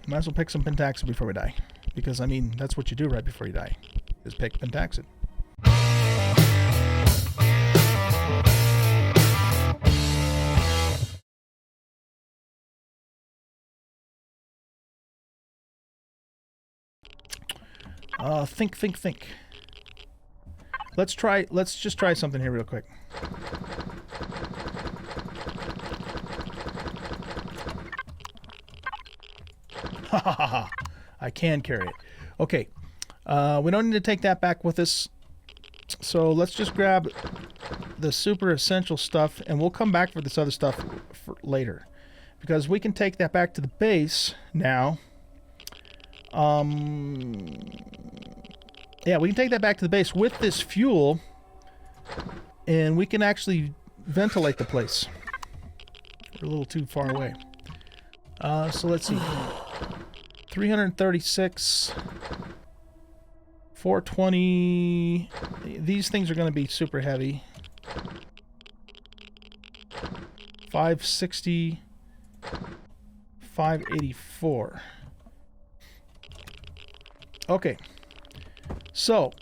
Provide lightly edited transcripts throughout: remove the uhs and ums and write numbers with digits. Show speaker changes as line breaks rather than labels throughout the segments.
Might as well pick some pentaxid before we die. Because, I mean, that's what you do right before you die. Is pick pentaxid. Think. Let's just try something here real quick. Ha ha ha ha. I can carry it. Okay. We don't need to take that back with us. So let's just grab the super essential stuff, and we'll come back for this other stuff for later. Because we can take that back to the base now. Yeah, we can take that back to the base with this fuel, and we can actually ventilate the place. We're a little too far away. So let's see. 336, 420. These things are going to be super heavy. 560, 584. Okay. So,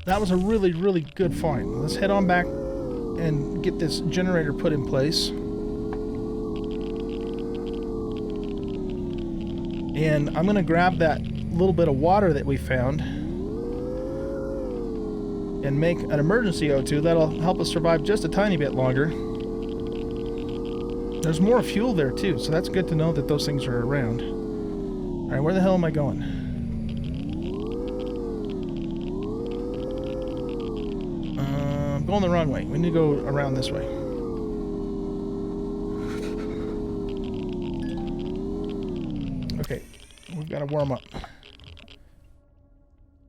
that was a really, really good find. Let's head on back and get this generator put in place. And I'm going to grab that little bit of water that we found and make an emergency O2. That'll help us survive just a tiny bit longer. There's more fuel there too, so that's good to know that those things are around. Alright, where the hell am I going? I'm going the wrong way. We need to go around this way. Okay, we've got to warm up.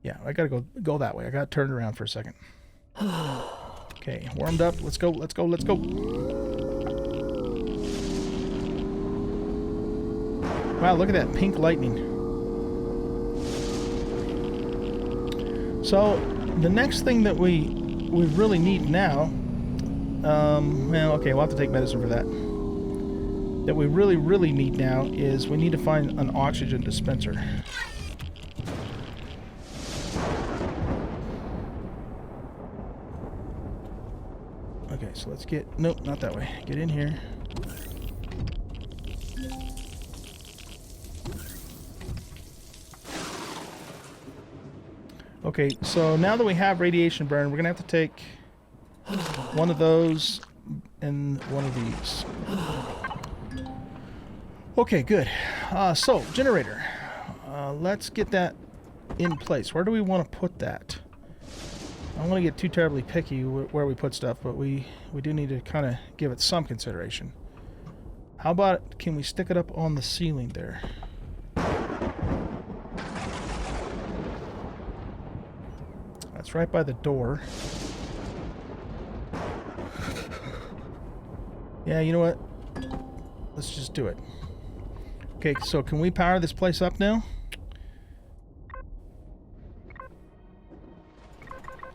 Yeah, I got to go that way. I got to turn around for a second. Okay, warmed up. Let's go. Wow, look at that pink lightning. So, the next thing that we really need now, well, okay, we'll have to take medicine for that. That we really need now is we need to find an oxygen dispenser. Okay, so let's get, nope, not that way. Get in here. Okay, so now that we have radiation burn, we're going to have to take one of those and one of these. Okay, good. So, generator. Let's get that in place. Where do we want to put that? I don't want to get too terribly picky where we put stuff, but we do need to kind of give it some consideration. How about, can we stick it up on the ceiling there? That's right by the door. Yeah, you know what? Let's just do it. Okay, so can we power this place up now?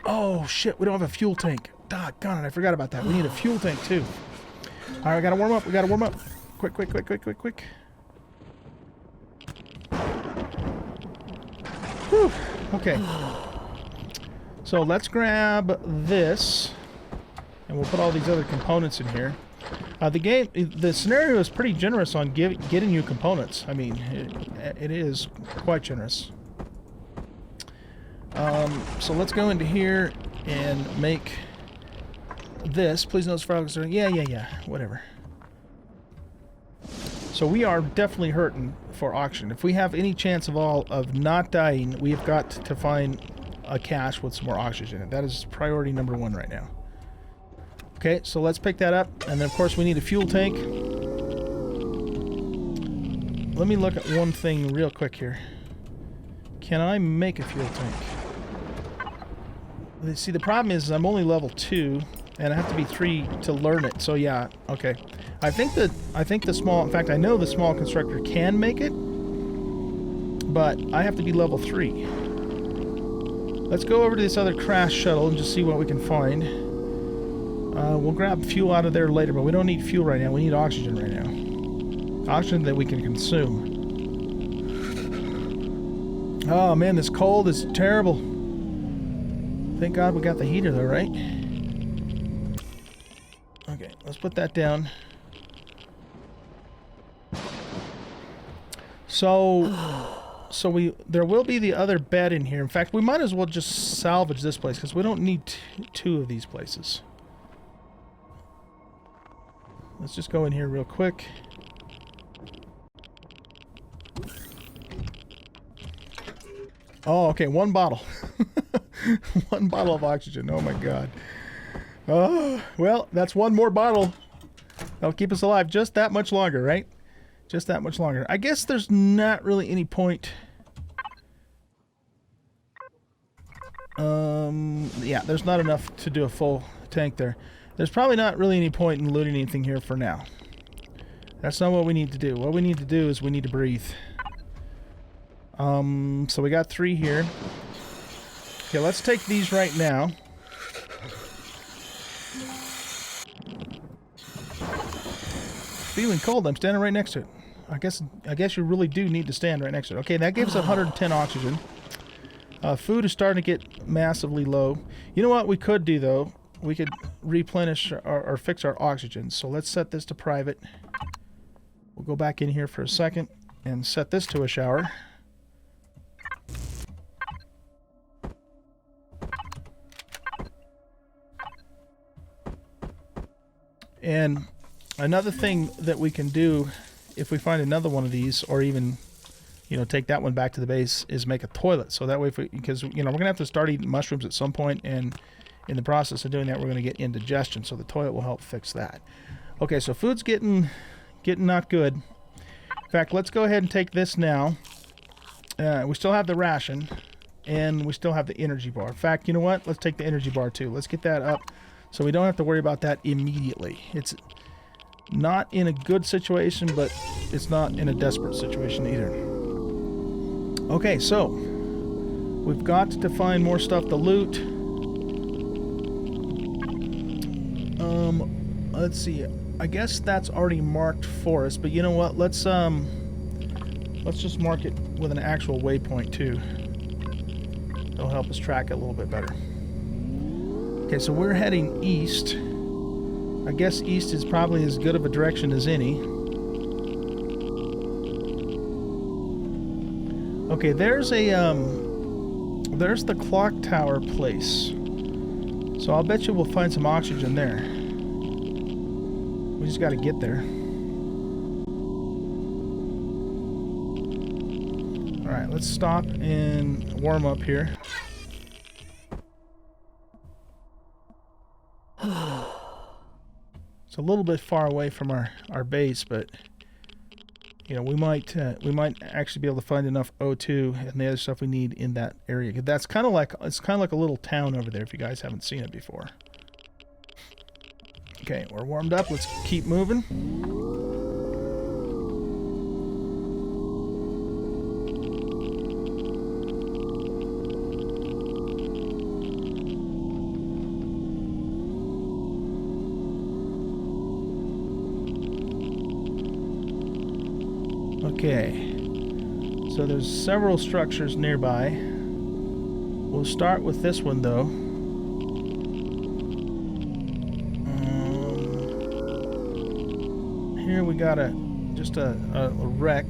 Oh, shit, we don't have a fuel tank. Doggone it, I forgot about that. We need a fuel tank, too. All right, we gotta warm up. Quick. Whew, okay. So let's grab this, and we'll put all these other components in here. The scenario is pretty generous on getting you components. I mean, it is quite generous. So let's go into here and make this. Please notice frogs are, yeah, whatever. So we are definitely hurting for oxygen. If we have any chance of not dying, we've got to find a cache with some more oxygen. That is priority number 1 right now. Okay, so let's pick that up, and then of course we need a fuel tank. Let me look at one thing real quick here. Can I make a fuel tank? See, the problem is I'm only level 2, and I have to be 3 to learn it. So yeah, okay. I think the small, in fact, I know the small constructor can make it, but I have to be level 3. Let's go over to this other crash shuttle and just see what we can find. We'll grab fuel out of there later, but we don't need fuel right now. We need oxygen right now. Oxygen that we can consume. Oh man, this cold is terrible. Thank God we got the heater though, right? Okay, let's put that down. So there will be the other bed in here. In fact, we might as well just salvage this place because we don't need two of these places. Let's just go in here real quick. Oh, okay, one bottle. One bottle of oxygen. Oh my God. Oh, well, that's one more bottle. That'll keep us alive just that much longer, right? Just that much longer. I guess there's not really any point. Yeah, there's not enough to do a full tank there. There's probably not really any point in looting anything here for now. That's not what we need to do. What we need to do is we need to breathe. So we got 3 here. Okay, let's take these right now. Feeling cold. I'm standing right next to it. I guess you really do need to stand right next to it. Okay, that gives 110 oxygen. Food is starting to get massively low. You know what we could do though? We could replenish or fix our oxygen. So let's set this to private. We'll go back in here for a second and set this to a shower. And another thing that we can do if we find another one of these, or even, you know, take that one back to the base, is make a toilet. So that way, because, you know, we're going to have to start eating mushrooms at some point, and in the process of doing that, we're going to get indigestion. So the toilet will help fix that. Okay, so food's getting not good. In fact, let's go ahead and take this now. We still have the ration, and we still have the energy bar. In fact, you know what? Let's take the energy bar too. Let's get that up so we don't have to worry about that immediately. It's not in a good situation, but it's not in a desperate situation either. Okay, so we've got to find more stuff to loot. Let's see. I guess that's already marked for us, but you know what? Let's just mark it with an actual waypoint too. It'll help us track it a little bit better. Okay, so we're heading east. I guess east is probably as good of a direction as any. Okay, there's the clock tower place. So I'll bet you we'll find some oxygen there. We just got to get there. All right, let's stop and warm up here. It's a little bit far away from our base, but you know, we might actually be able to find enough O2 and the other stuff we need in that area. That's kind of like, it's kind of like a little town over there if you guys haven't seen it before. Okay, we're warmed up. Let's keep moving. Okay, so there's several structures nearby. We'll start with this one though. Here we got just a wreck.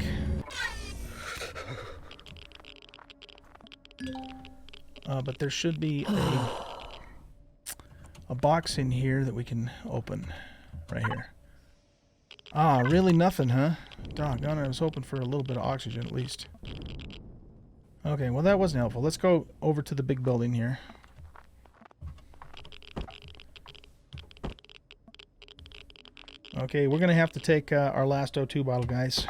But there should be a box in here that we can open right here. Ah, really nothing, huh? Doggone, I was hoping for a little bit of oxygen at least. Okay, well that wasn't helpful. Let's go over to the big building here. Okay, we're going to have to take our last O2 bottle, guys.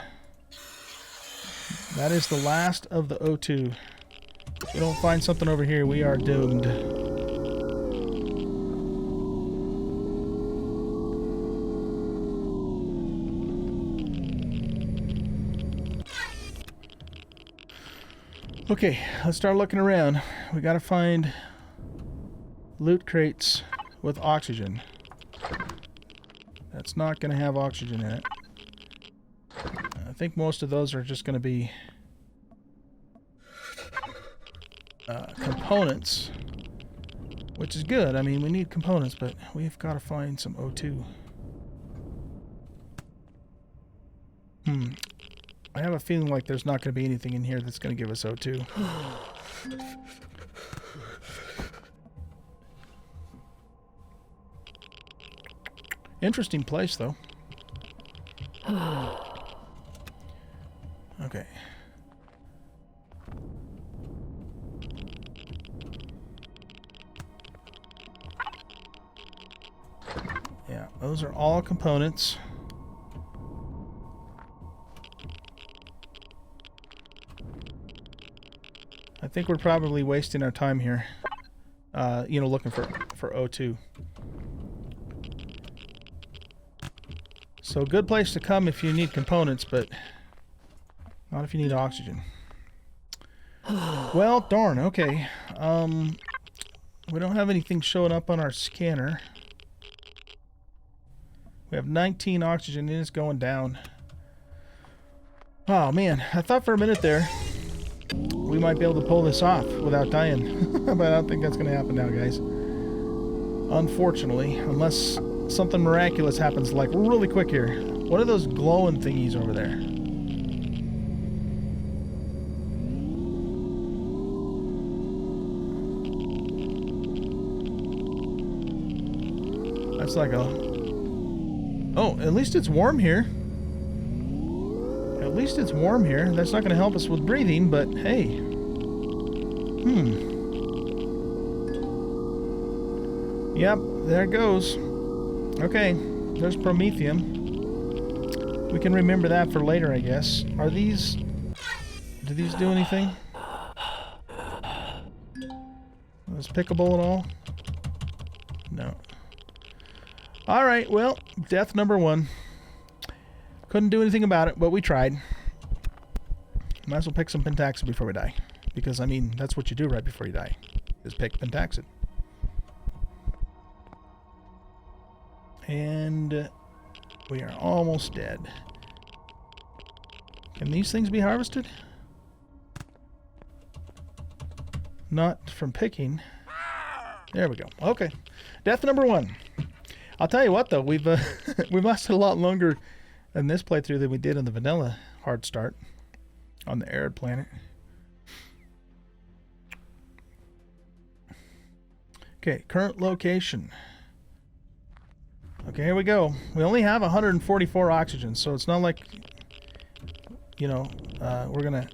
That is the last of the O2. If we don't find something over here, we are doomed. Okay, let's start looking around. We got to find loot crates with oxygen. That's not going to have oxygen in it. I think most of those are just going to be components, which is good. I mean, we need components, but we've got to find some O2. I have a feeling like there's not going to be anything in here that's going to give us O2. Interesting place, though. Okay. Yeah, those are all components. I think we're probably wasting our time here, you know, looking for O2. So good place to come if you need components, but not if you need oxygen. Well, darn, okay. We don't have anything showing up on our scanner. We have 19 oxygen and it's going down. Oh man, I thought for a minute there we might be able to pull this off without dying. But I don't think that's going to happen now, guys. Unfortunately, unless something miraculous happens like really quick here. What are those glowing thingies over there? That's like a... Oh, at least it's warm here. At least it's warm here. That's not going to help us with breathing, but hey. Yep, there it goes. Okay, there's promethium. We can remember that for later, I guess. Are these... Do these do anything? Is pickable at all? No. Alright, well, death number 1. Couldn't do anything about it, but we tried. Might as well pick some pentaxid before we die. Because, I mean, that's what you do right before you die. Is pick pentaxid. And we are almost dead. Can these things be harvested? Not from picking. There we go. Okay. Death number 1. I'll tell you what, though. We've lasted a lot longer in this playthrough than we did in the vanilla hard start on the arid planet. Okay, current location. Okay, here we go. We only have 144 oxygen, so it's not like, you know, we're going to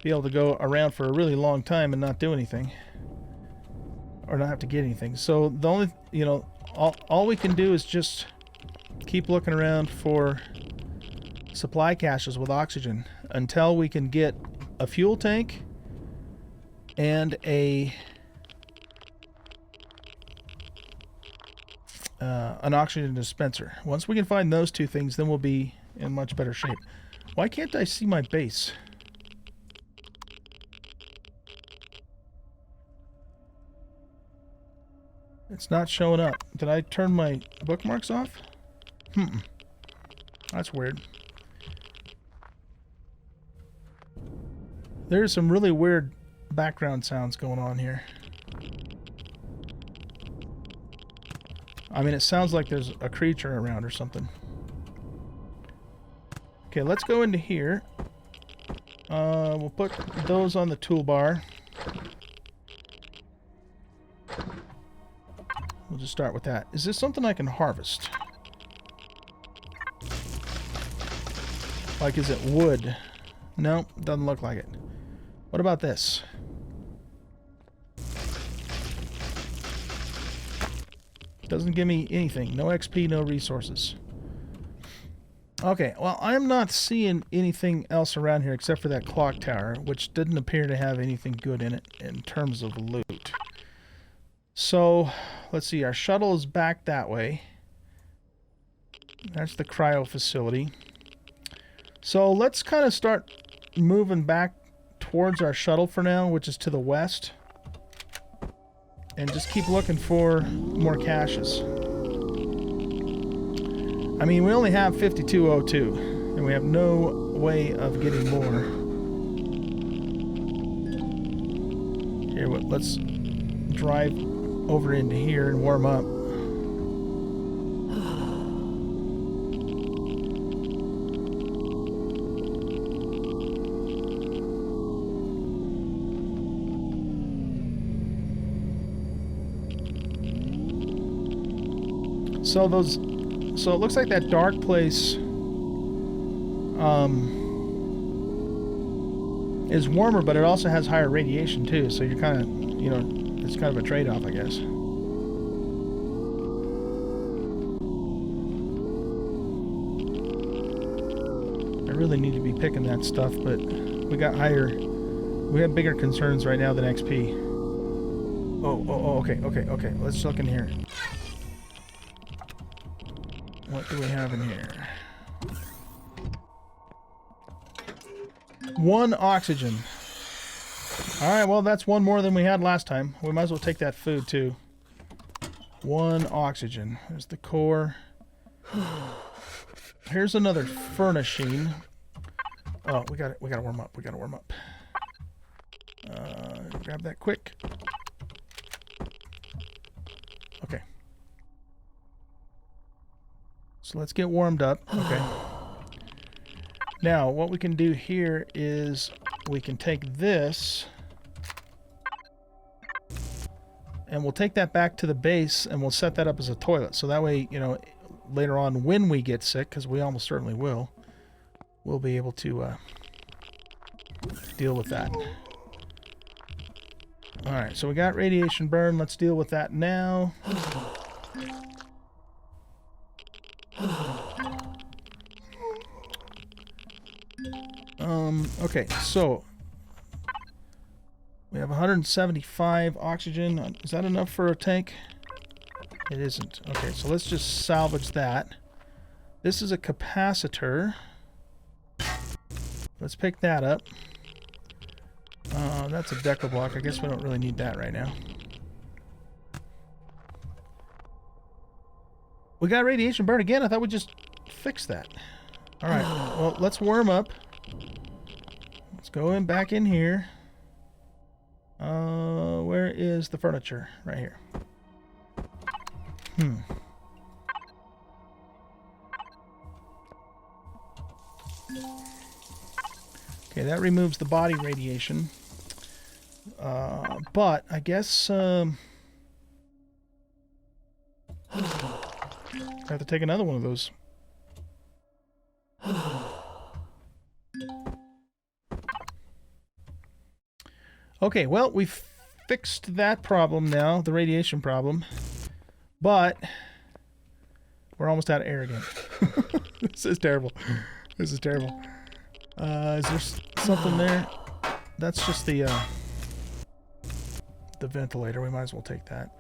be able to go around for a really long time and not do anything. Or not have to get anything. So the only, you know, all we can do is just keep looking around for supply caches with oxygen until we can get a fuel tank and an oxygen dispenser. Once we can find those two things, then we'll be in much better shape. Why can't I see my base? It's not showing up. Did I turn my bookmarks off? That's weird. There's some really weird background sounds going on here. I mean, it sounds like there's a creature around or something. Okay, let's go into here. We'll put those on the toolbar. We'll just start with that. Is this something I can harvest? Like, is it wood? No, doesn't look like it. What about this? Doesn't give me anything. No XP, no resources. Okay, well, I'm not seeing anything else around here except for that clock tower, which didn't appear to have anything good in it in terms of loot. So, let's see. Our shuttle is back that way. That's the cryo facility. So, let's kind of start moving back towards our shuttle for now, which is to the west. And just keep looking for more caches. I mean, we only have 5202, and we have no way of getting more. Here, let's drive over into here and warm up. So it looks like that dark place is warmer, but it also has higher radiation too. So you're kind of, you know, it's kind of a trade-off, I guess. I really need to be picking that stuff, but we have bigger concerns right now than XP. Okay. Let's look in here. What do we have in here? 1 oxygen. Alright, well, that's 1 more than we had last time. We might as well take that food, too. 1 oxygen. There's the core. Here's another furnishing. Oh, we gotta warm up. Grab that quick. Okay. So let's get warmed up. Okay. Now, what we can do here is we can take this and we'll take that back to the base and we'll set that up as a toilet. So that way, you know, later on when we get sick, because we almost certainly will, we'll be able to deal with that. Alright, so we got radiation burn. Let's deal with that now. Okay, so we have 175 oxygen. Is that enough for a tank? It isn't. Okay, so let's just salvage that. This is a capacitor. Let's pick that up. That's a deco block. I guess we don't really need that right now. We got radiation burn again. I thought we just fixed that. Alright, well, let's warm up. Let's go in back in here. Where is the furniture? Right here. Okay, that removes the body radiation. But I guess I have to take another one of those. Okay, well, we've fixed that problem now, the radiation problem, but we're almost out of air again. This is terrible. This is terrible. Is there something there? That's just the ventilator. We might as well take that.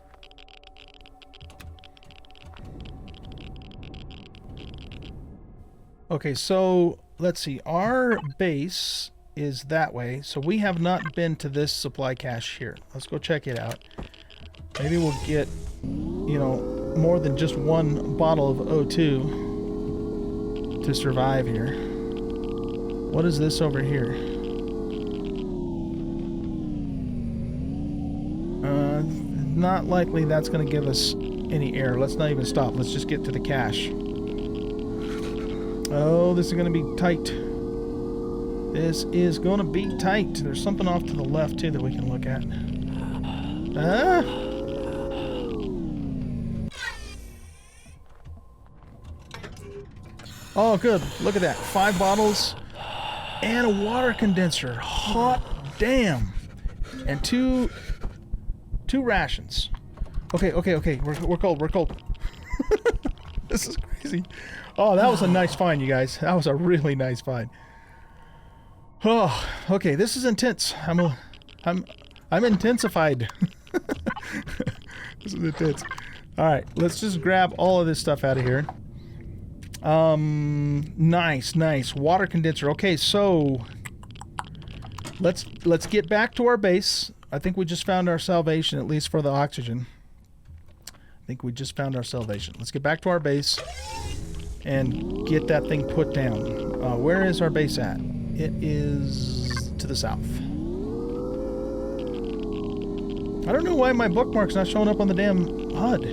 Okay, so let's see. Our base is that way, so we have not been to this supply cache here. Let's go check it out. Maybe we'll get, you know, more than just 1 bottle of O2 to survive here. What is this over here? Not likely that's going to give us any air. Let's not even stop. Let's just get to the cache. Oh, this is going to be tight. This is going to be tight. There's something off to the left, too, that we can look at. Oh, good. Look at that. 5 bottles and a water condenser. Hot damn. And two rations. Okay. We're cold. This is crazy. Oh, that was a nice find, you guys. That was a really nice find. Oh, okay. This is intense. I'm intensified. This is intense. All right, let's just grab all of this stuff out of here. Nice water condenser. Okay, so let's get back to our base. I think we just found our salvation, at least for the oxygen. I think we just found our salvation. Let's get back to our base and get that thing put down. Where is our base at? It is to the south. I don't know why my bookmark's not showing up on the damn HUD.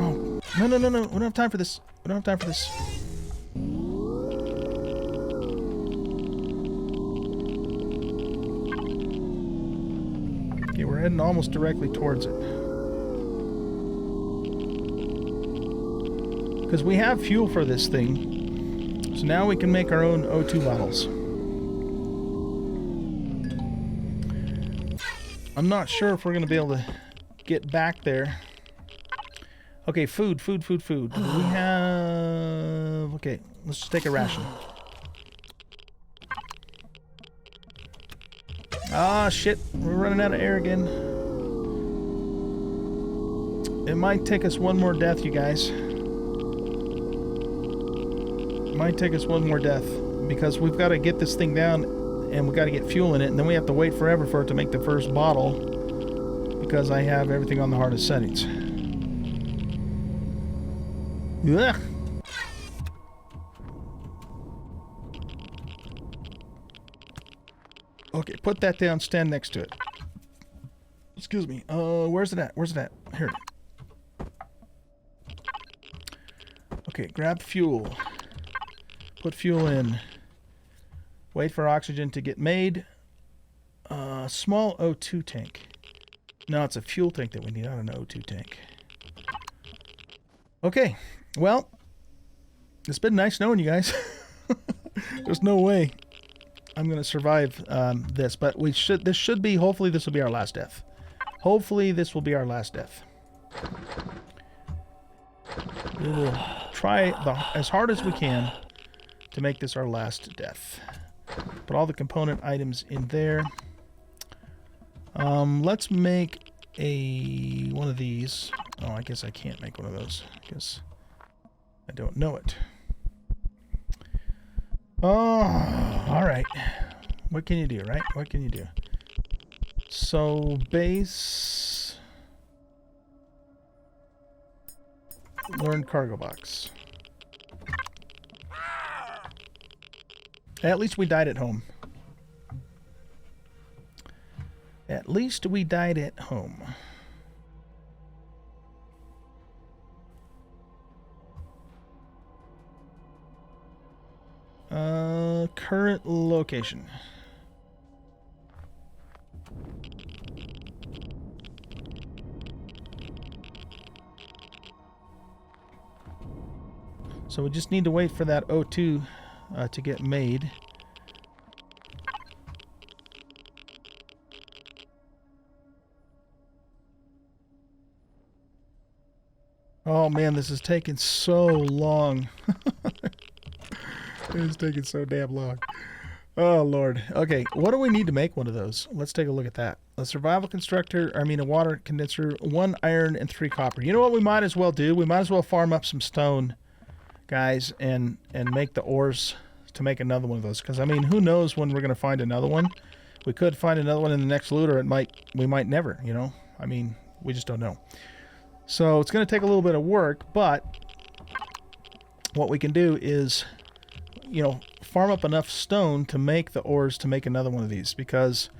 Oh, no, no, no, no. We don't have time for this. We don't have time for this. Okay, we're heading almost directly towards it. Because we have fuel for this thing. So now we can make our own O2 bottles. I'm not sure if we're going to be able to get back there. Okay, food. We have... Okay, let's just take a ration. Ah, shit. We're running out of air again. It might take us one more death, you guys. It might take us one more death. Because we've got to get this thing down, and we've got to get fuel in it, and then we have to wait forever for it to make the first bottle. Because I have everything on the hardest settings. Ugh. Okay, put that down, stand next to it. Excuse me. Where's it at? Where's it at? Here. Okay, grab fuel. Put fuel in. Wait for oxygen to get made. Small O2 tank. No, it's a fuel tank that we need, not an O2 tank. Okay, well, it's been nice knowing you guys. There's no way I'm going to survive this, but hopefully this will be our last death. Hopefully this will be our last death. We will try as hard as we can to make this our last death. Put all the component items in there. Let's make one of these. Oh, I guess I can't make one of those because I don't know it. Oh, all right. What can you do, right? What can you do? So, base... Learn cargo box. At least we died at home. At least we died at home. Current location. So we just need to wait for that O2 to get made. Oh man, this is taking so long. It's taking so damn long. Oh lord. Okay, what do we need to make one of those? Let's take a look at that. A survival constructor, a water condenser, 1 iron and 3 copper. You know what we might as well do? We might as well farm up some stone, guys, and make the ores to make another one of those. Because who knows when we're gonna find another one? We could find another one in the next loot, or we might never. You know, we just don't know. So it's going to take a little bit of work, but what we can do is, farm up enough stone to make the ores to make another one of these, because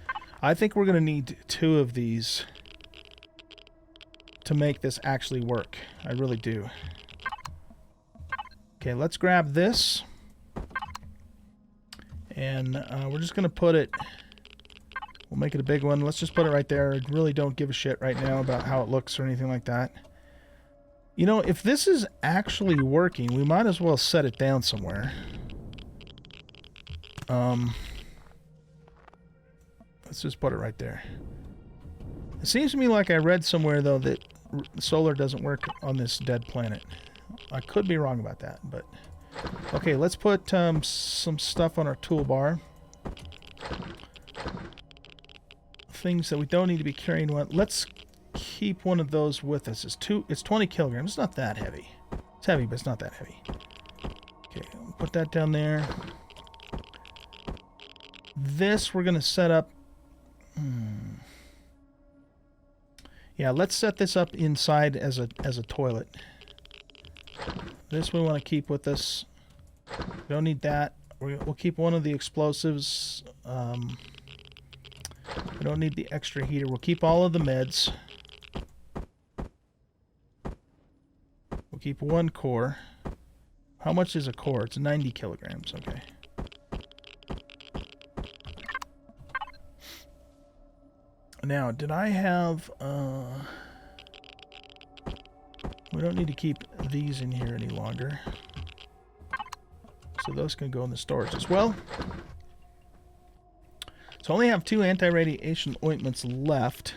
I think we're going to need 2 of these to make this actually work. I really do. Okay, let's grab this, and we're just going to put it... We'll make it a big one. Let's just put it right there. I really don't give a shit right now about how it looks or anything like that. If this is actually working, we might as well set it down somewhere. Let's just put it right there. It seems to me like I read somewhere, though, that solar doesn't work on this dead planet. I could be wrong about that, but... Okay, let's put some stuff on our toolbar. Things that we don't need to be carrying. Let's keep one of those with us. It's 20 kilograms. It's not that heavy. It's heavy, but it's not that heavy. Okay, put that down there. This we're gonna set up. Yeah, let's set this up inside as a toilet. This we want to keep with us. We don't need that. We'll keep one of the explosives. We don't need the extra heater. We'll keep all of the meds. We'll keep one core. How much is a core? It's 90 kilograms. Okay. Now, did I have... we don't need to keep these in here any longer. So those can go in the storage as well. So I only have 2 anti-radiation ointments left.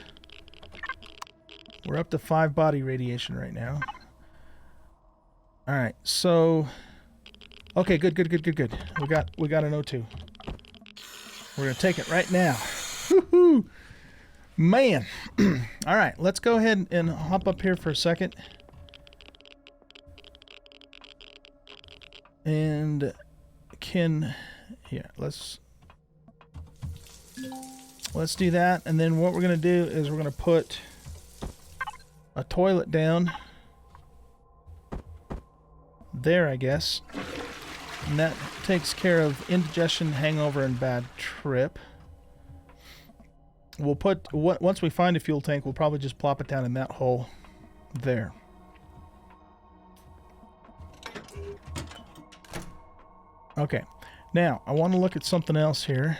We're up to 5 body radiation right now. Alright, so... Okay, good. We got an O2. We're going to take it right now. Woohoo! Man! Alright, let's go ahead and hop up here for a second. And let's do that. And then what we're going to do is we're going to put a toilet down there, I guess. And that takes care of indigestion, hangover, and bad trip. We'll put, once we find a fuel tank, we'll probably just plop it down in that hole there. Okay, now I want to look at something else here.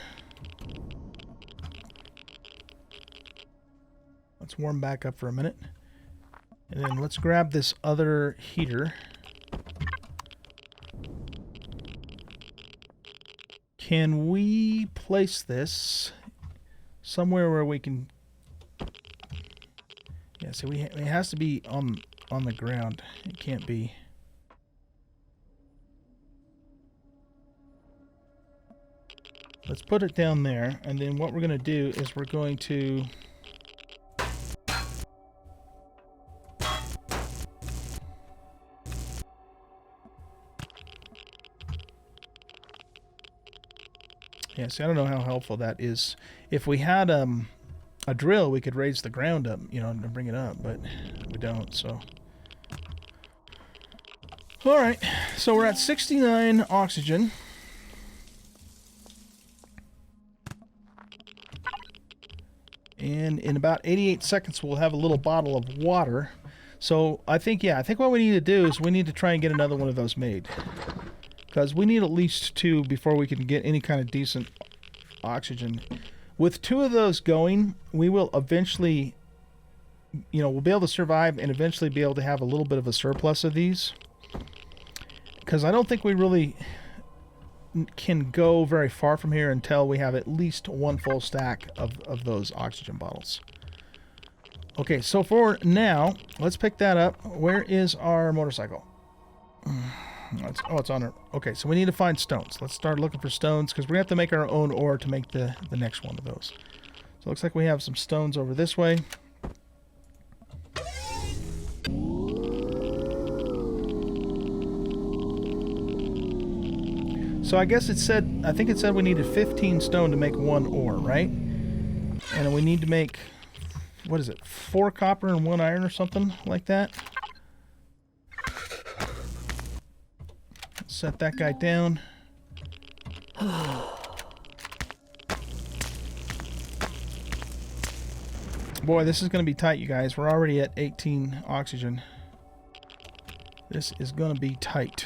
Let's warm back up for a minute. And then let's grab this other heater. Can we place this somewhere where we can... Yeah, so it has to be on the ground. It can't be... Let's put it down there, and then what we're going to do is we're going to... Yeah, see, I don't know how helpful that is. If we had a drill, we could raise the ground up, you know, and bring it up, but we don't, so... Alright, so we're at 69 oxygen. And in about 88 seconds, we'll have a little bottle of water. So I think what we need to do is we need to try and get another one of those made. Because we need at least 2 before we can get any kind of decent oxygen. With 2 of those going, we will eventually, you know, we'll be able to survive and eventually be able to have a little bit of a surplus of these. Because I don't think we really can go very far from here until we have at least 1 full stack of those oxygen bottles. Okay, so for now, let's pick that up. Where is our motorcycle? It's on our... Okay, so we need to find stones. Let's start looking for stones, because we have to make our own ore to make the next one of those. So it looks like we have some stones over this way. So I guess I think it said we needed 15 stone to make 1 ore, right? And we need to make, what is it, 4 copper and 1 iron or something like that? Set that guy down. Boy, this is going to be tight, you guys. We're already at 18 oxygen. This is going to be tight.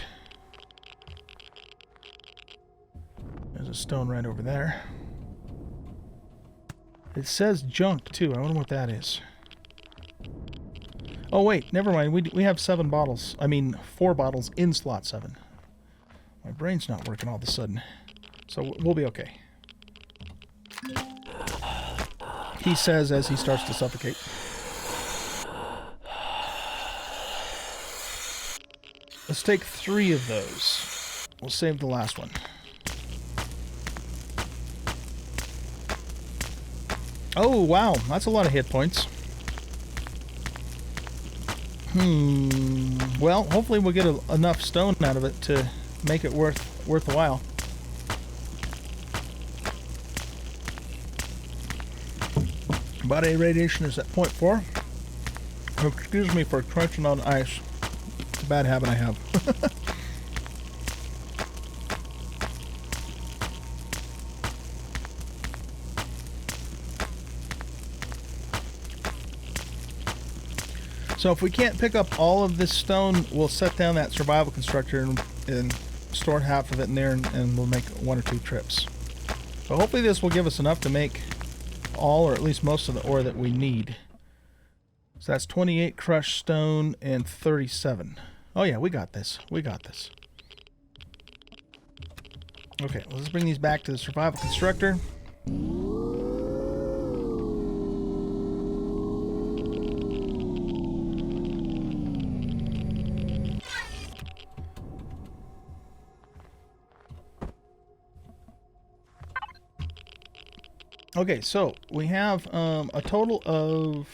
There's a stone right over there. It says junk, too. I wonder what that is. Oh, wait. Never mind. We have 7 bottles. I mean, 4 bottles in slot 7. My brain's not working all of a sudden. So we'll be okay. He says as he starts to suffocate. Let's take 3 of those. We'll save the last one. Oh, wow. That's a lot of hit points. Well, hopefully we'll get enough stone out of it to make it worth the while. Body radiation is at 0.4. Excuse me for crunching on ice. It's a bad habit I have. So if we can't pick up all of this stone, we'll set down that survival constructor and store half of it in there, and we'll make 1 or 2 trips. But hopefully this will give us enough to make all, or at least most of the ore that we need. So that's 28 crushed stone and 37. Oh yeah, we got this. We got this. Okay, well, let's bring these back to the survival constructor. Okay, so we have a total of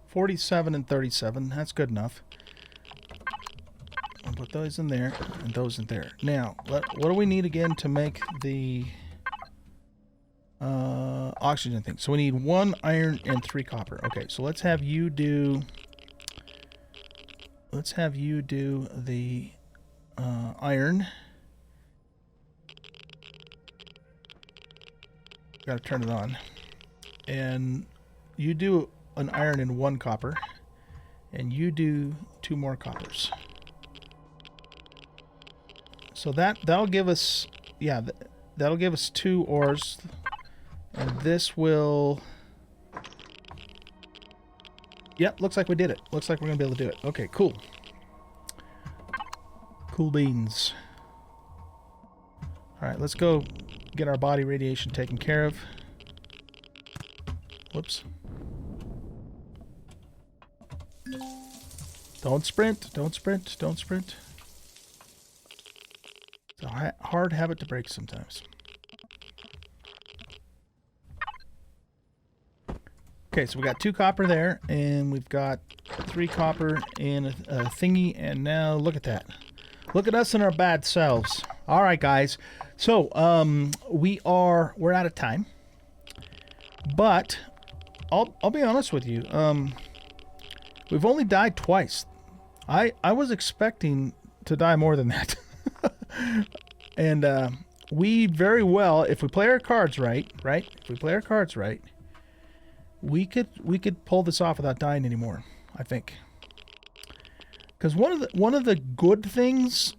47 and 37. That's good enough. I'll put those in there and those in there. Now, what do we need again to make the oxygen thing? So we need 1 iron and 3 copper. Okay, so let's have you do the iron. Gotta turn it on. And you do an iron and 1 copper. And you do 2 more coppers. So that'll give us, yeah, that'll give us 2 ores. And this will, yep, looks like we did it. Looks like we're gonna be able to do it. Okay, cool. Cool beans. All right, let's go get our body radiation taken care of. Whoops. Don't sprint, don't sprint, don't sprint. It's a hard habit to break sometimes. Okay, so we got 2 copper there, and we've got 3 copper and a thingy, and now look at that. Look at us and our bad selves. All right, guys. So, we're out of time. But I'll be honest with you. We've only died twice. I was expecting to die more than that. And we very well, if we play our cards right? If we play our cards right, we could pull this off without dying anymore, I think. Because one of the good things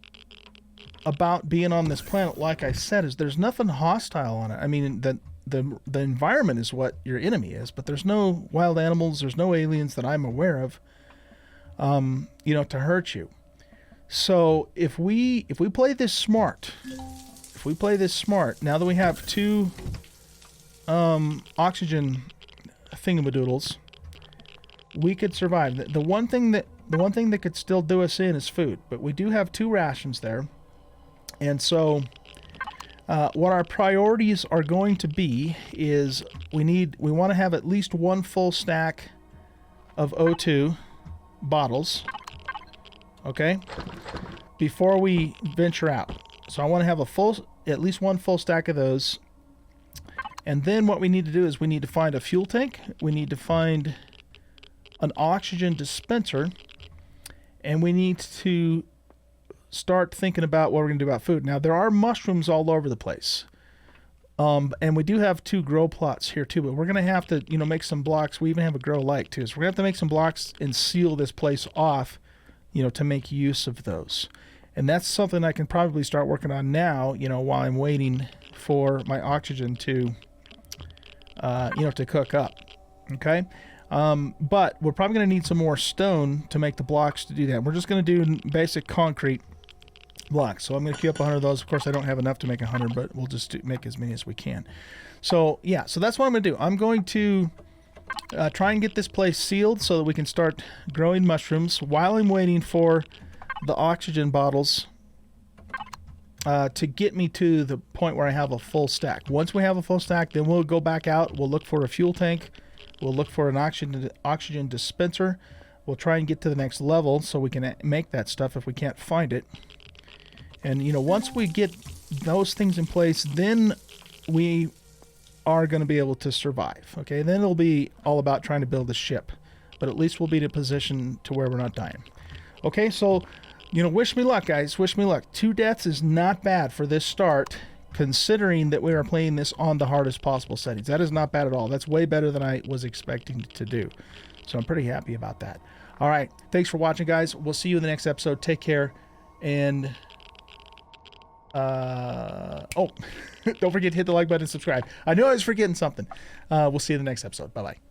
about being on this planet, like I said, is there's nothing hostile on it. I mean, the environment is what your enemy is, but there's no wild animals, there's no aliens that I'm aware of, to hurt you. So if we play this smart, now that we have 2 oxygen thingamadoodles, we could survive. The one thing that could still do us in is food, but we do have 2 rations there. And so what our priorities are going to be is we want to have at least 1 full stack of O2 bottles, okay, before we venture out. So I want to have at least 1 full stack of those. And then what we need to do is we need to find a fuel tank, we need to find an oxygen dispenser, and we need to start thinking about what we're going to do about food. Now, there are mushrooms all over the place. And we do have 2 grow plots here too, but we're going to have to, make some blocks. We even have a grow light too. So we're going to have to make some blocks and seal this place off, to make use of those. And that's something I can probably start working on now, while I'm waiting for my oxygen to, to cook up. Okay? But we're probably going to need some more stone to make the blocks to do that. We're just going to do basic concrete blocks. So I'm going to queue up 100 of those. Of course, I don't have enough to make 100, but we'll just make as many as we can. So, yeah, so that's what I'm going to do. I'm going to try and get this place sealed so that we can start growing mushrooms while I'm waiting for the oxygen bottles to get me to the point where I have a full stack. Once we have a full stack, then we'll go back out. We'll look for a fuel tank. We'll look for an oxygen dispenser. We'll try and get to the next level so we can make that stuff if we can't find it. And, once we get those things in place, then we are going to be able to survive. Okay, then it'll be all about trying to build a ship. But at least we'll be in a position to where we're not dying. Okay, so, wish me luck, guys. Wish me luck. 2 deaths is not bad for this start. considering that we are playing this on the hardest possible settings. That is not bad at all. That's way better than I was expecting to do. So I'm pretty happy about that. All right. Thanks for watching, guys. We'll see you in the next episode. Take care. And, oh, don't forget to hit the like button and subscribe. I knew I was forgetting something. We'll see you in the next episode. Bye-bye.